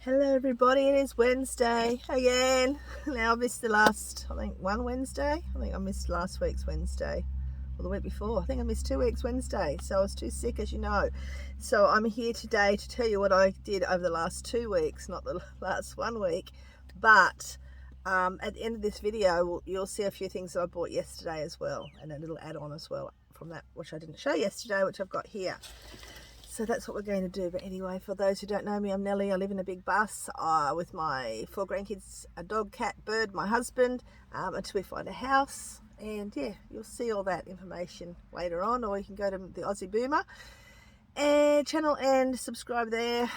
Hello everybody, it is Wednesday again. Now I missed the last, one Wednesday. I missed last week's Wednesday, or the week before. I think I missed 2 weeks Wednesday, so I was too sick, as you know. So I'm here today to tell you what I did over the last 2 weeks, not the last 1 week. But at the end of this video, you'll see a few things that I bought yesterday as well, and a little add-on as well from that, which I didn't show yesterday, which I've got here. So that's what we're going to do. But anyway, for those who don't know me, I'm Nellie. I live in a big bus with my 4 grandkids, a dog, cat, bird, my husband, until we find a house. And yeah, you'll see all that information later on, or you can go to the Aussie Boomer channel and subscribe there.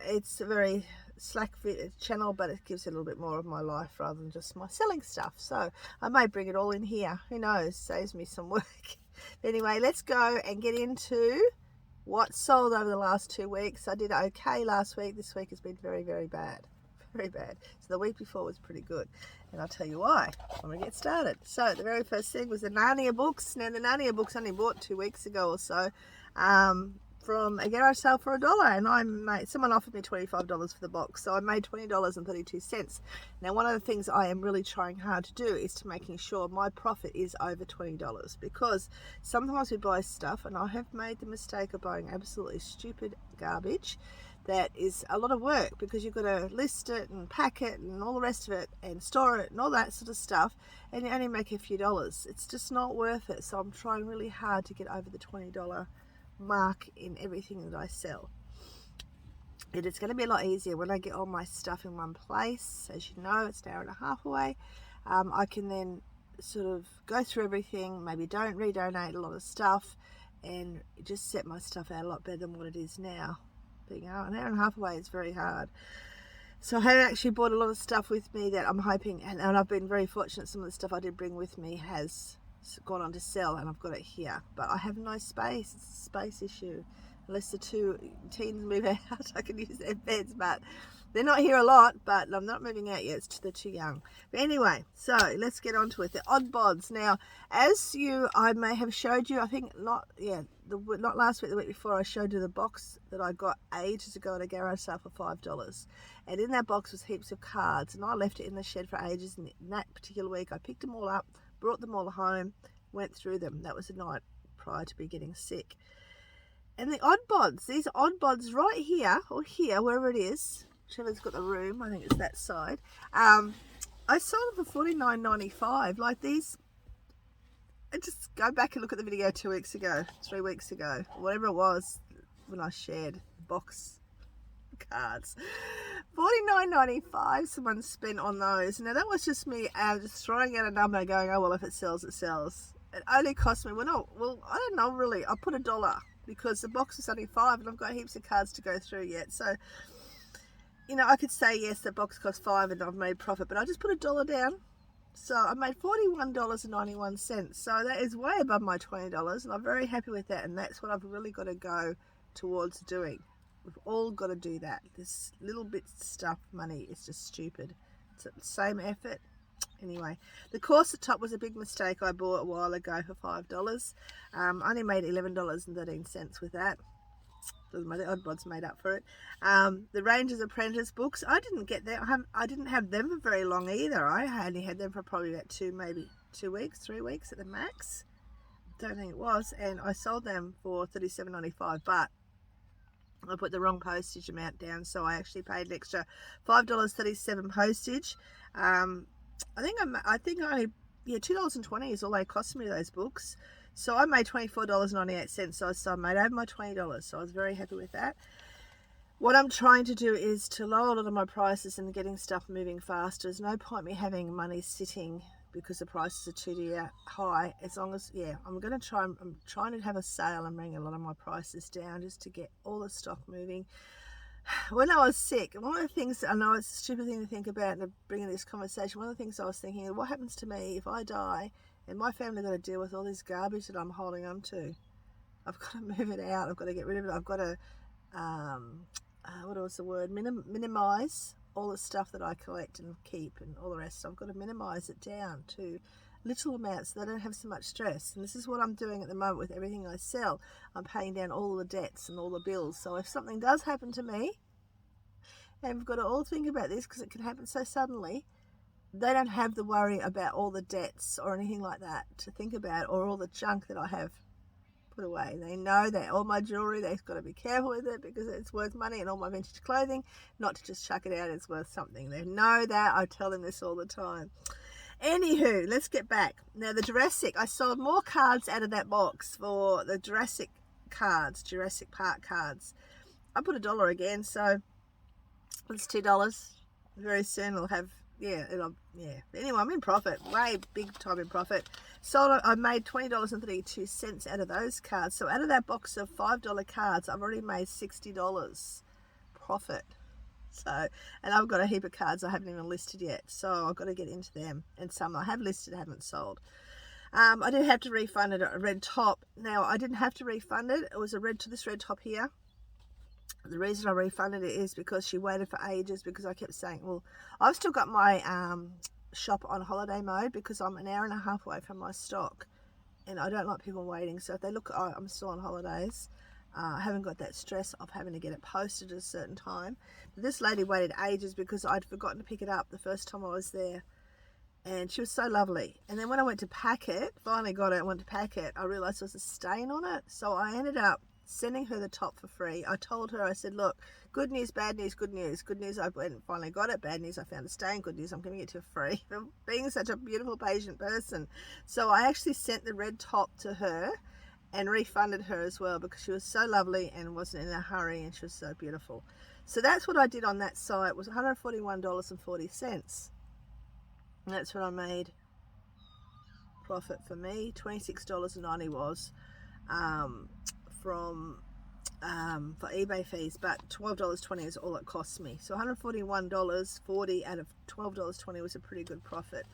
It's a very slack channel, but it gives you a little bit more of my life rather than just my selling stuff. So I may bring it all in here. Who knows? Saves me some work. But anyway, let's go and get into what sold over the last 2 weeks. I did okay last week. This week has been very, very bad. Very bad. So the week before was pretty good. And I'll tell you why when we get started. So the very first thing was the Narnia Books. Now the Narnia Books only bought 2 weeks ago or so. From a garage sale for $1, and someone offered me $25 for the box, so I made $20.32. Now one of the things I am really trying hard to do is to making sure my profit is over $20, because sometimes we buy stuff, and I have made the mistake of buying absolutely stupid garbage that is a lot of work, because you've got to list it and pack it and all the rest of it and store it and all that sort of stuff, and you only make a few dollars. It's just not worth it. So I'm trying really hard to get over the $20 mark in everything that I sell. And it's going to be a lot easier when I get all my stuff in one place. As you know, it's an hour and a half away. I can then sort of go through everything, maybe redonate a lot of stuff, and just set my stuff out a lot better than what it is now. Being an hour and a half away is very hard. So I have actually bought a lot of stuff with me that I'm hoping, and I've been very fortunate. Some of the stuff I did bring with me has gone on to sell, and I've got it here, but I have no space. It's a space issue. Unless the 2 teens move out, I can use their beds, but they're not here a lot. But I'm not moving out yet. They're too young. But anyway, so let's get on to it. The odd bods. Now, I may have showed you, I think not last week, the week before, I showed you the box that I got ages ago at a garage sale for $5, and in that box was heaps of cards, and I left it in the shed for ages. And in that particular week, I picked them all up, brought them all home, went through them. That was the night prior to me getting sick. And the odd bods, these odd bods right here, or here, wherever it is, whichever's got the room, I think it's that side, I sold them for $49.95. Like these, I just go back and look at the video 2 weeks ago, 3 weeks ago, whatever it was, when I shared box cards. $49.95 someone spent on those. Now that was just me just throwing out a number going, oh well, if it sells, it sells. It only cost me, I don't know really, I put $1 because the box was only $5, and I've got heaps of cards to go through yet. So I could say yes, the box cost $5 and I've made profit, but I just put $1 down. So I made $41.91. So that is way above my $20, and I'm very happy with that. And that's what I've really got to go towards doing. We've all got to do that. This little bit stuff money is just stupid. It's the same effort. Anyway, the corset top was a big mistake I bought a while ago for $5. I only made $11.13 with that. The odd bods made up for it. The Ranger's Apprentice books, I didn't get them. I didn't have them for very long either. I only had them for probably about 2 weeks, 3 weeks at the max. Don't think it was. And I sold them for $37.95, but I put the wrong postage amount down, so I actually paid an extra $5.37 postage. I think only $2.20 is all they cost me, those books. So I made $24.98. So I made over my $20. So I was very happy with that. What I'm trying to do is to lower a lot of my prices and getting stuff moving faster. There's no point me having money sitting because the prices are too high. As long as, I'm trying to have a sale and bring a lot of my prices down just to get all the stock moving. When I was sick, one of the things, I know it's a stupid thing to think about and bringing this conversation, one of the things I was thinking, what happens to me if I die and my family got to deal with all this garbage that I'm holding on to? I've got to move it out. I've got to get rid of it. I've got to, minimize all the stuff that I collect and keep and all the rest. So I've got to minimize it down to little amounts so that I don't have so much stress. And this is what I'm doing at the moment with everything I sell. I'm paying down all the debts and all the bills. So if something does happen to me, and we've got to all think about this because it can happen so suddenly. They don't have the worry about all the debts or anything like that to think about, or all the junk that I have put away. They know that all my jewellery, they've got to be careful with it because it's worth money, and all my vintage clothing, not to just chuck it out, it's worth something. They know that. I tell them this all the time. Anywho, let's get back. Now the Jurassic, I sold more cards out of that box for the Jurassic cards, Jurassic Park cards. I put $1 again, so it's $2. Very soon I'll have, Anyway, I'm in profit, way big time in profit. Sold, I made $20.32 out of those cards. So out of that box of $5 cards, I've already made $60 profit. So, and I've got a heap of cards I haven't even listed yet, so I've got to get into them. And some I have listed, haven't sold. I did have to refund it, a red top. Now, I didn't have to refund it. It was this red top here. The reason I refunded it is because she waited for ages, because I kept saying, well, I've still got my shop on holiday mode because I'm an hour and a half away from my stock, and I don't like people waiting. So if they look, I'm still on holidays. I haven't got that stress of having to get it posted at a certain time. But this lady waited ages because I'd forgotten to pick it up the first time I was there. And she was so lovely. And then when I went to pack it, finally got it, went to pack it, I realised there was a stain on it. So I ended up sending her the top for free. I told her, I said, look, good news, bad news, good news. Good news, I went and finally got it. Bad news, I found a stain. Good news, I'm giving it to her free. For being such a beautiful, patient person. So I actually sent the red top to her and refunded her as well, because she was so lovely and wasn't in a hurry, and she was so beautiful. So that's what I did on that site. It was $141.40. And that's what I made profit for me. $26.90 was for eBay fees, but $12.20 is all it cost me. So $141.40 out of $12.20 was a pretty good profit.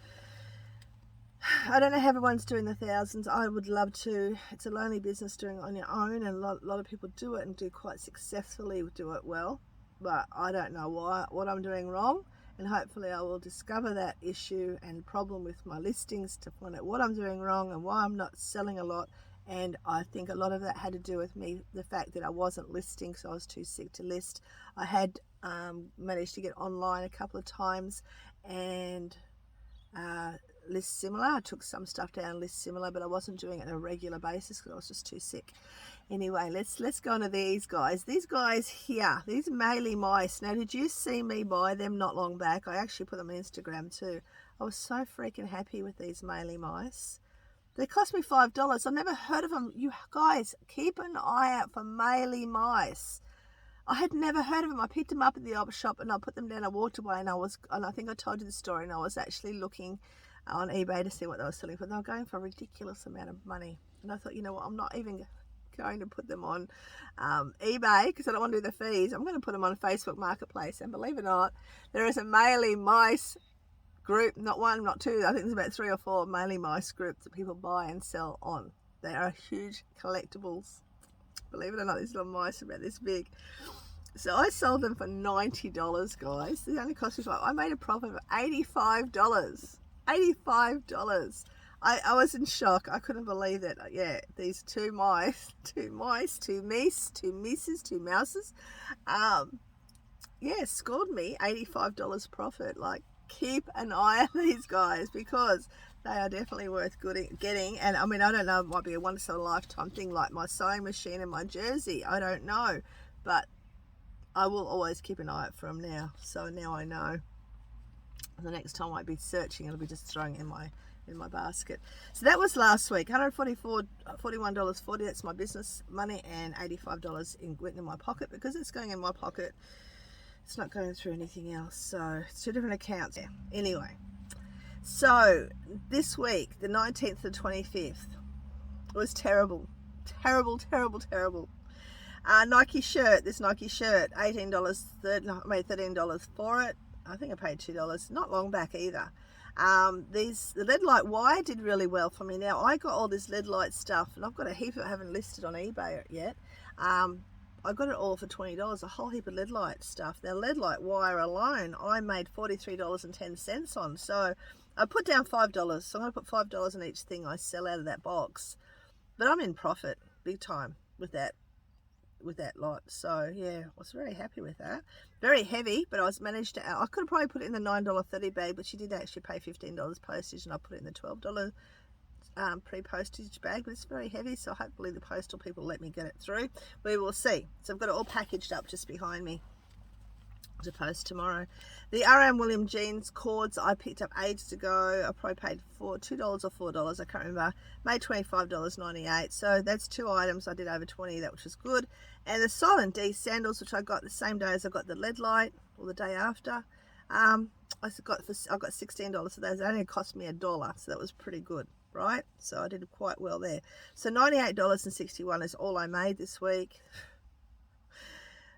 I don't know how everyone's doing the thousands. I would love to. It's a lonely business doing it on your own, and a lot of people do it and do quite successfully, do it well. But I don't know what I'm doing wrong, and hopefully I will discover that issue and problem with my listings to find out what I'm doing wrong and why I'm not selling a lot. And I think a lot of that had to do with me, the fact that I wasn't listing, so I was too sick to list. I had managed to get online a couple of times and list similar. I took some stuff down, list similar, but I wasn't doing it on a regular basis because I was just too sick. Anyway, let's go on to these guys. These guys here, these Maley mice. Now, did you see me buy them not long back? I actually put them on Instagram too. I was so freaking happy with these Maley mice. They cost me $5. I've never heard of them. You guys, keep an eye out for Maley mice. I had never heard of them. I picked them up at the op shop and I put them down. I walked away, and I think I told you the story, and I was actually looking on eBay to see what they were selling for. They were going for a ridiculous amount of money, and I thought, you know what, I'm not even going to put them on eBay because I don't want to do the fees. I'm going to put them on Facebook Marketplace, and believe it or not, there is a Maley mice group, not one, not two, I think there's about 3 or 4 Maley mice groups that people buy and sell on. They are huge collectibles. Believe it or not, these little mice are about this big. So I sold them for $90, guys. They only cost me I made a profit of $85. $85. I was in shock. I couldn't believe that. Yeah, these two mice, two mouses, scored me $85 profit. Like, keep an eye on these guys because they are definitely worth getting. And I mean, I don't know, it might be a once in a lifetime thing like my sewing machine and my jersey. I don't know, but I will always keep an eye out for them now. So now I know. The next time I'll be searching, it'll be just throwing it in my basket. So that was last week. $41.40. That's my business money, and $85 went in my pocket because it's going in my pocket. It's not going through anything else. So it's 2 different accounts. Yeah. Anyway, so this week, the 19th to 25th, was terrible. Terrible. Nike shirt, this Nike shirt, $18, I made $13 for it. I think I paid $2, not long back either. The lead light wire did really well for me. Now, I got all this lead light stuff, and I've got a heap I haven't listed on eBay yet. I got it all for $20, a whole heap of lead light stuff. Now, lead light wire alone, I made $43.10 on. So I put down $5. So I'm going to put $5 on each thing I sell out of that box. But I'm in profit, big time, with that. that lot. So yeah, I was very happy with that. Very heavy, but I managed to. I could have probably put it in the $9.30 bag, but she did actually pay $15 postage, and I put it in the $12 pre-postage bag. But it's very heavy, so hopefully the postal people let me get it through. We will see. So I've got it all packaged up just behind me to post tomorrow. The R.M. William jeans cords I picked up ages ago. I probably paid for $2 or $4, I can't remember. Made $25.98. So that's 2 items. I did over 20, that which was good. And the Silent D sandals, which I got the same day as I got the LED light, or the day after. I got $16 for those. They only cost me $1, so that was pretty good, right? So I did quite well there. So $98.61 is all I made this week.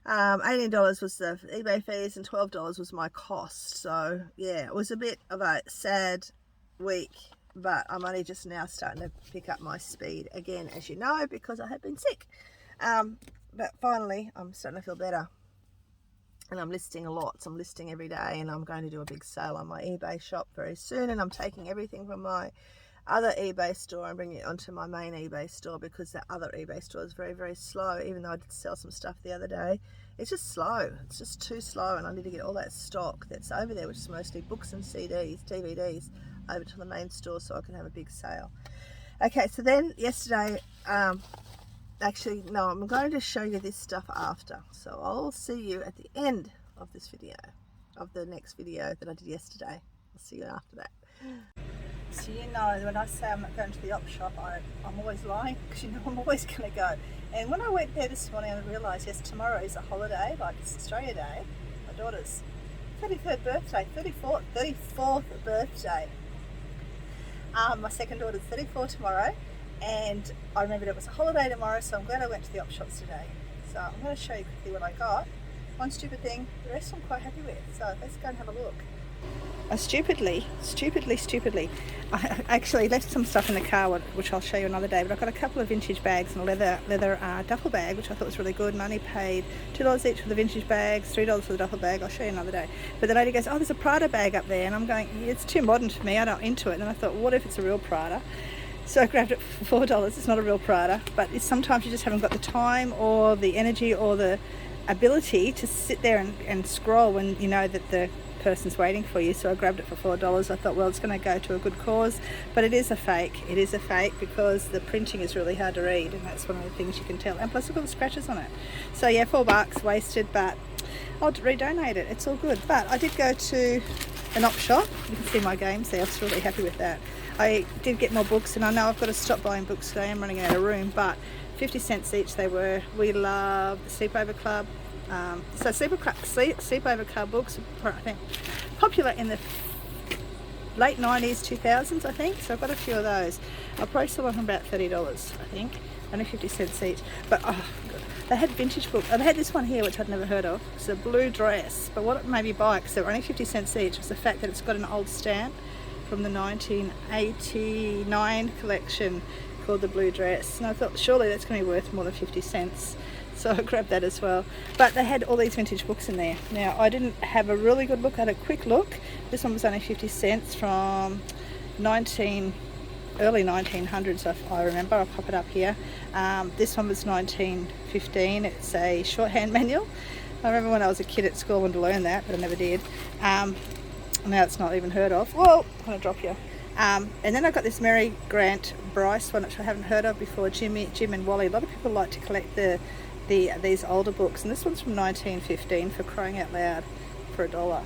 $18 was the eBay fees and $12 was my cost. So yeah, it was a bit of a sad week, but I'm only just now starting to pick up my speed again, as you know, because I have been sick. But finally I'm starting to feel better, and I'm listing a lot. So I'm listing every day, and I'm going to do a big sale on my eBay shop very soon, and I'm taking everything from my other eBay store and bringing it onto my main eBay store, because that other eBay store is very, very slow. Even though I did sell some stuff the other day, it's just slow. It's just too slow, and I need to get all that stock that's over there, which is mostly books and CDs, DVDs, over to the main store so I can have a big sale. Okay, so then yesterday, actually no, I'm going to show you this stuff after, so I'll see you at the end of this video, of the next video that I did yesterday. I'll see you after that. So you know, when I say I'm not going to the op shop, I'm always lying, because you know I'm always going to go. And when I went there this morning, I realised, yes, tomorrow is a holiday, like it's Australia Day, my daughter's 34th birthday. My second daughter's 34 tomorrow, and I remembered it was a holiday tomorrow, so I'm glad I went to the op shops today. So I'm going to show you quickly what I got. One stupid thing, the rest I'm quite happy with, so let's go and have a look. I stupidly, I actually left some stuff in the car, which I'll show you another day, but I've got a couple of vintage bags and a leather duffel bag, which I thought was really good, and I only paid $2 each for the vintage bags, $3 for the duffel bag. I'll show you another day. But the lady goes, oh, there's a Prada bag up there, and I'm going, it's too modern for me, I'm not into it. And I thought, what if it's a real Prada? So I grabbed it for $4. It's not a real Prada, but sometimes you just haven't got the time or the energy or the ability to sit there and scroll when you know that the person's waiting for you. So I grabbed it for $4. I thought, well, it's going to go to a good cause, but it is a fake. It is a fake because the printing is really hard to read, and that's one of the things you can tell. And plus, look at the scratches on it. So yeah, $4 wasted, but I'll redonate it. It's all good. But I did go to an op shop. You can see my games there. I was really happy with that. I did get more books, and I know I've got to stop buying books today. I'm running out of room, but 50 cents each they were. We love the Sleepover Club. So Sleepover Club books are, I think, popular in the late 90s, 2000s, I think. So I've got a few of those. I'll probably sell them for about $30, I think. Only 50 cents each. But oh, God. They had vintage books. They had this one here, which I'd never heard of. It's a blue dress. But what it made me buy, because they were only 50 cents each, was the fact that it's got an old stamp from the 1989 collection called the blue dress. And I thought, surely that's going to be worth more than 50 cents. So I grabbed that as well. But they had all these vintage books in there. Now, I didn't have a really good look. I had a quick look. This one was only 50 cents from early 1900s, I remember. I'll pop it up here. This one was 1915. It's a shorthand manual. I remember when I was a kid at school I wanted to learn that, but I never did. Now it's not even heard of. Whoa, I'm going to drop you. And then I got this Mary Grant Bryce one, which I haven't heard of before, Jim and Wally. A lot of people like to collect these older books, and this one's from 1915, for crying out loud, for $1.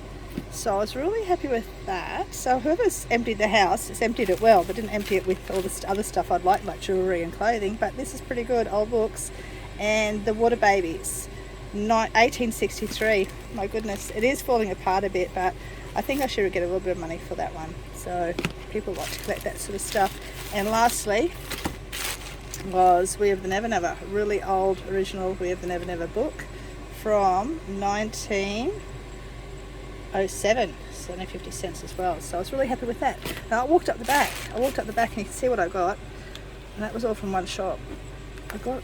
So I was really happy with that. So whoever's emptied the house has emptied it well, but didn't empty it with all this other stuff I'd like jewellery and clothing. But this is pretty good, old books. And the Water Babies, 1863. My goodness, it is falling apart a bit, but I think I should get a little bit of money for that one. So people like to collect that sort of stuff. And lastly was We Have the Never Never, a really old original We Have the Never Never book from 1907. So only 50 cents as well. So I was really happy with that. Now I walked up the back and you can see what I got, and that was all from one shop.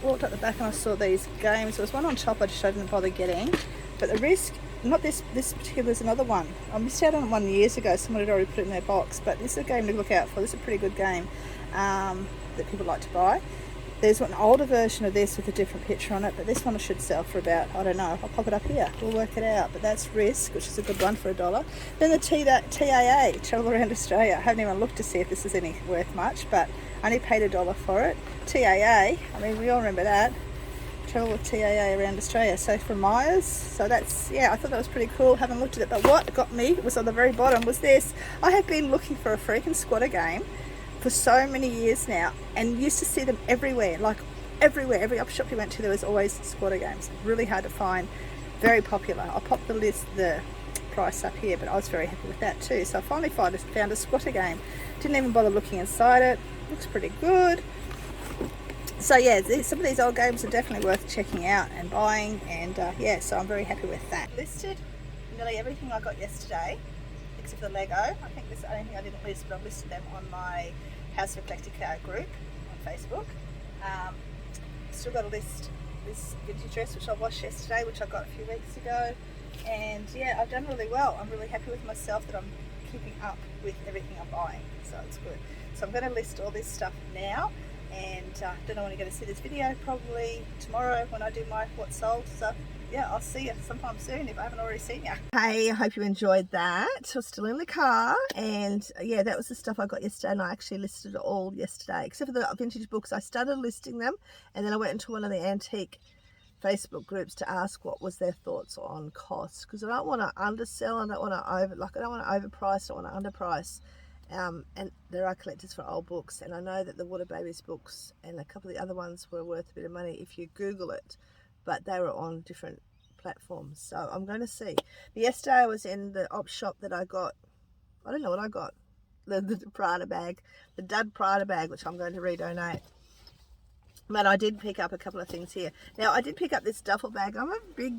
Walked up the back and I saw these games. There was one on top I didn't bother getting, but the Risk, not this particular, there's another one. I missed out on one years ago. Someone had already put it in their box, but this is a game to look out for. This is a pretty good game that people like to buy. There's an older version of this with a different picture on it, but this one should sell for about, I don't know, I'll pop it up here, we'll work it out. But that's Risk, which is a good one for $1. Then the TAA, Travel Around Australia. I haven't even looked to see if this is any worth much, but I only paid $1 for it. TAA, I mean, we all remember that. Travel with TAA around Australia. So from Myers, so that's, yeah, I thought that was pretty cool. Haven't looked at it, but what got me was on the very bottom was this. I have been looking for a freaking squatter game for so many years now, and used to see them everywhere, like everywhere. Every op shop you went to, there was always squatter games. Really hard to find, very popular. I'll pop the price up here, but I was very happy with that too. So I finally found a squatter game. Didn't even bother looking inside it. Looks pretty good. So yeah, some of these old games are definitely worth checking out and buying, and yeah, so I'm very happy with that. Listed nearly everything I got yesterday, except for the Lego. I think this is the only thing I didn't list, but I've listed them on my House of Eclectica group on Facebook. Still got to list this vintage dress which I washed yesterday, which I got a few weeks ago, and yeah, I've done really well. I'm really happy with myself that I'm keeping up with everything I'm buying, so it's good. So I'm going to list all this stuff now, and don't know when you're going to see this video, probably tomorrow when I do my what sold. So yeah, I'll see you sometime soon if I haven't already seen you. Hey, I hope you enjoyed that. I was still in the car, and yeah, that was the stuff I got yesterday, and I actually listed it all yesterday, except for the vintage books. I started listing them, and then I went into one of the antique Facebook groups to ask what was their thoughts on cost, because I don't want to undersell, I don't want to I don't want to overprice, I don't want to underprice. And there are collectors for old books, and I know that the Water Babies books and a couple of the other ones were worth a bit of money if you Google it, but they were on different platforms. So I'm going to see. But yesterday I was in the op shop that I got, I don't know what I got, the Prada bag, the Dud Prada bag, which I'm going to redonate. But I did pick up a couple of things here. Now I did pick up this duffel bag. I'm a big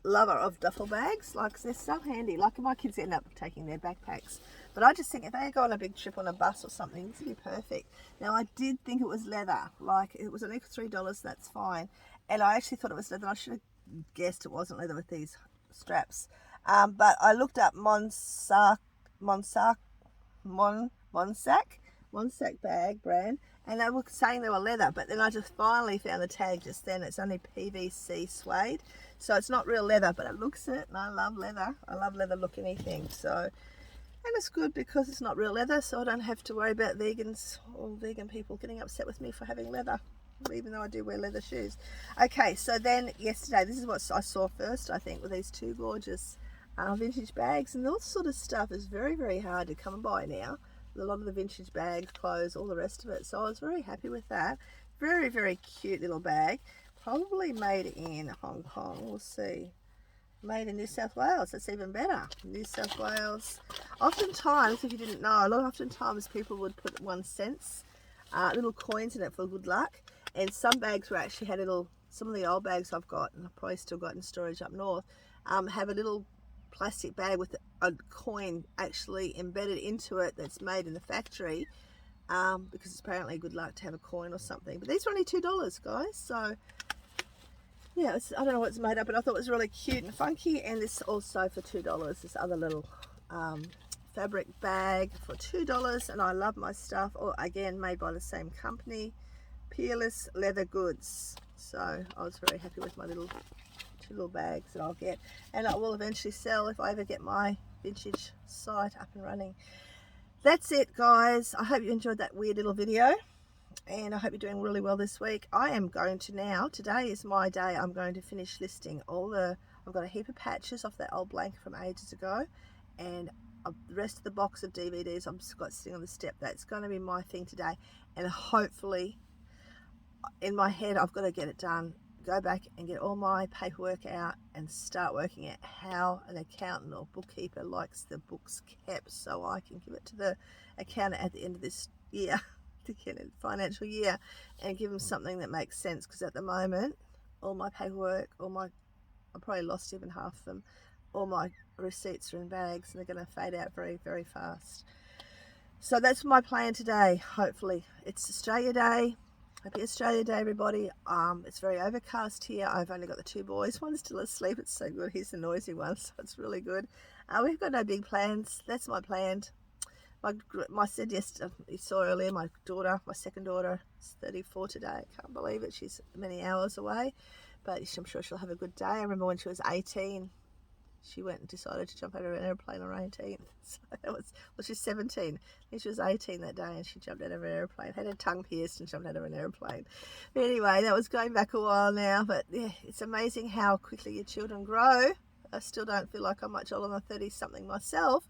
lover of duffel bags, like they're so handy. Like my kids end up taking their backpacks, but I just think if they go on a big trip on a bus or something, this would be perfect. Now I did think it was leather, like it was only $3, that's fine, and I actually thought it was leather. I should have guessed it wasn't leather with these straps, but I looked up Monsac bag brand, and they were saying they were leather, but then I just finally found the tag just then. It's only PVC suede, so it's not real leather, but it looks it, and I love leather. I love leather look anything, so, and it's good because it's not real leather, so I don't have to worry about vegans or vegan people getting upset with me for having leather, even though I do wear leather shoes. Okay, so then yesterday, this is what I saw first, I think, with these two gorgeous vintage bags, and all sort of stuff is very, very hard to come by now. A lot of the vintage bags, clothes, all the rest of it, so I was very happy with that. Very, very cute little bag, probably made in Hong Kong. We'll see. Made in New South Wales. That's even better. New South Wales. Oftentimes, if you didn't know, oftentimes people would put 1 cents, little coins in it for good luck, and some bags were actually had some of the old bags I've got, and I've probably still got in storage up north, have a little plastic bag with a coin actually embedded into it that's made in the factory, because it's apparently good luck to have a coin or something. But these are only $2, guys, so yeah, I don't know what it's made up, but I thought it was really cute and funky. And this also for $2, this other little fabric bag for $2, and I love my stuff. Or again, made by the same company, Peerless Leather Goods. So I was very happy with my two little bags that I'll get, and I will eventually sell if I ever get my vintage site up and running. That's it, guys. I hope you enjoyed that weird little video, and I hope you're doing really well this week. I am going to now, today is my day, I'm going to finish listing I've got a heap of patches off that old blanket from ages ago, and the rest of the box of DVDs I've just got sitting on the step. That's going to be my thing today, and hopefully in my head I've got to get it done, go back and get all my paperwork out and start working out how an accountant or bookkeeper likes the books kept, so I can give it to the accountant at the end of this year, the financial year, and give them something that makes sense. Because at the moment, all my paperwork, I probably lost even half of them, all my receipts are in bags, and they're going to fade out very, very fast. So that's my plan today. Hopefully, it's Australia Day. Happy Australia Day, everybody. It's very overcast here. I've only got the two boys. One's still asleep. It's so good. He's the noisy one, so it's really good. We've got no big plans. That's my plan. I said yesterday, you saw earlier, my second daughter, is 34 today. I can't believe it. She's many hours away, but I'm sure she'll have a good day. I remember when she was 18, she went and decided to jump out of an airplane on her 18th. So that was, well, she's 17. I think she was 18 that day, and she jumped out of an airplane, had her tongue pierced and jumped out of an airplane. But anyway, that was going back a while now, but yeah, it's amazing how quickly your children grow. I still don't feel like I'm much older than 30-something myself,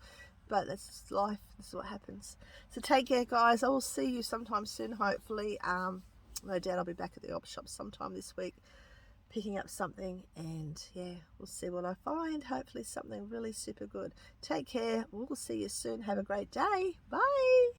but that's life. This is what happens. So take care, guys. I will see you sometime soon, hopefully. No doubt I'll be back at the op shop sometime this week, picking up something, and yeah, we'll see what I find. Hopefully something really super good. Take care. We'll see you soon. Have a great day. Bye.